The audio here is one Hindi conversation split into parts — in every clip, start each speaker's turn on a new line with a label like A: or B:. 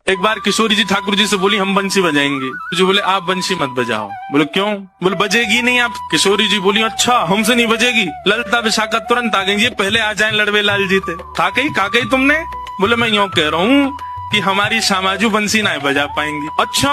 A: एक बार किशोरी जी ठाकुर जी से बोली हम बंसी बजाएंगे, जो बोले आप बंसी मत बजाओ। बोले क्यों? बोले बजेगी नहीं आप। किशोरी जी बोली अच्छा हमसे नहीं बजेगी। ललिता विशाखा तुरंत आ गई, ये पहले आ जाए लड़वे लाल जी थे। खा गई तुमने? बोले मैं यूँ कह रहा हूँ कि हमारी श्यामाजू बंसी ना बजा पाएंगी। अच्छा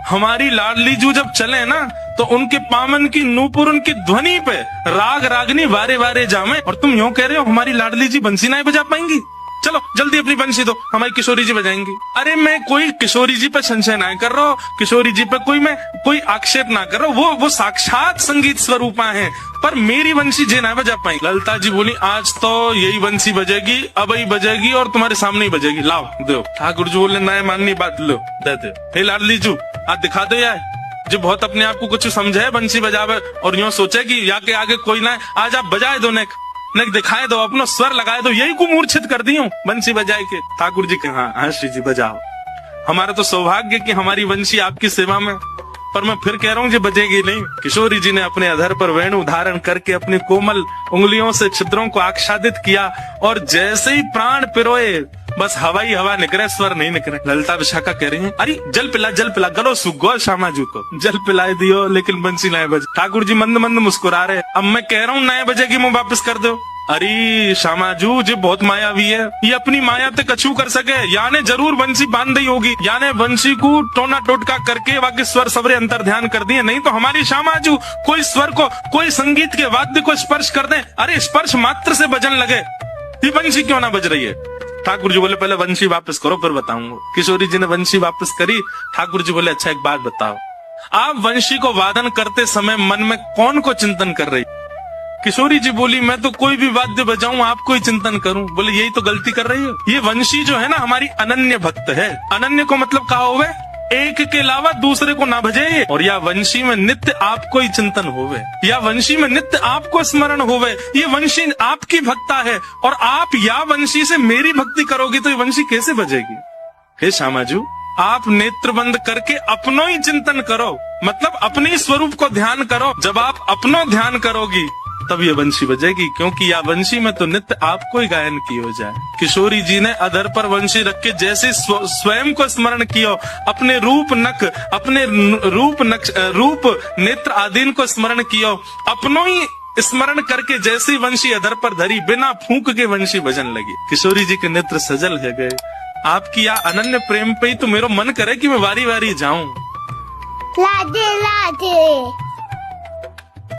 A: हमारी लाडली जू जब चले ना तो उनके पामन की नूपुर उनकी ध्वनि पे राग रागनी वारे वारे जामे, और तुम यूँ कह रहे हो हमारी लाडली जी बंसी ना बजा पाएंगी। चलो जल्दी अपनी बंसी दो, हमारी किशोरी जी बजाएंगी। अरे मैं कोई किशोरी जी पे संशय ना कर रहा हूँ, किशोरी जी पे कोई आक्षेप ना कर रहा हूँ, वो साक्षात संगीत स्वरूपा है, पर मेरी बंसी जे ना बजा पाई। ललिता जी बोली आज तो यही बंसी बजेगी, अब ही बजेगी और तुम्हारे सामने ही बजेगी, लाओ दो। ठाकुर जी बोले ना माननी बात, लो दे दो। हे लाडली जू आज दिखा दो यार, जो बहुत अपने आप को कुछ समझे बंसी बजावे और यूँ सोचे कि या के आगे कोई ना, आज आप बजाए दो, नेक दिखाए दो, अपना स्वर लगाए दो, यही को मूर्छित कर दी हूँ बंसी बजाए के। ठाकुर जी के हाँ श्री जी बजाओ, हमारा तो सौभाग्य कि हमारी बंसी आपकी सेवा में, पर मैं फिर कह रहा हूँ जी बजेगी नहीं। किशोरी जी ने अपने अधर पर वेणु धारण करके अपनी कोमल उंगलियों से छिद्रों को आच्छादित किया, और जैसे ही प्राण पिरोए बस हवा ही हवा निकले, स्वर नहीं निकले। ललिता विशाखा कह रही है अरे जल पिला गलो सुगो श्यामाजू को जल पिलाए दियो, लेकिन बंसी नए बजे। ठाकुर जी मंद मंद मुस्कुरा रहे, अब मैं कह रहा हूँ नए बजेगी मुँह वापस कर दो। अरे श्यामाजू जी बहुत मायावी है, ये अपनी माया ते कछु कर सके, याने जरूर बंसी बांध दी होगी, याने बंसी को टोना टोटका करके बाकी स्वर सबरे अंतर ध्यान कर दिए, नहीं तो हमारी श्यामाजू कोई स्वर को, कोई संगीत के वाद्य को स्पर्श कर दे, अरे स्पर्श मात्र से बजन लगे, ये बंसी क्यों ना बज रही है। ठाकुर जी बोले पहले बंसी वापस करो फिर बताऊंगा। किशोरी जी ने बंसी वापस करी। ठाकुर जी बोले अच्छा एक बात बताओ, आप बंसी को वादन करते समय मन में कौन को चिंतन कर रही? किशोरी जी बोली मैं तो कोई भी वाद्य बजाऊं आपको ही चिंतन करूं। बोले यही तो गलती कर रही हो, ये वंशी जो है ना हमारी अनन्य भक्त है। अनन्य को मतलब कहा होवे एक के अलावा दूसरे को ना भजे, और या वंशी में नित्य आपको ही चिंतन होवे, या वंशी में नित्य आपको स्मरण होवे, ये वंशी आपकी भक्ता है, और आप या वंशी से मेरी भक्ति करोगी तो ये वंशी कैसे बजेगी। हे श्यामाजू आप नेत्र बंद करके अपनो ही चिंतन करो, मतलब अपने स्वरूप को ध्यान करो। जब आप अपनो ध्यान करोगी तब ये बंशी बजेगी, क्योंकि या वंशी में तो नित्य आपको ही गायन की हो जाए। किशोरी जी ने अधर पर वंशी रख के जैसे स्वयं को स्मरण किया, अपने रूप नेत्र आदीन को स्मरण किया, अपनो ही स्मरण करके जैसे वंशी अधर पर धरी, बिना फूंक के वंशी बजन लगी। किशोरी जी के नेत्र सजल है गए। आपकी या अनन्य प्रेम पे ही तो मेरा मन करे कि मैं वारी वारी जाऊं।
B: राधे राधे।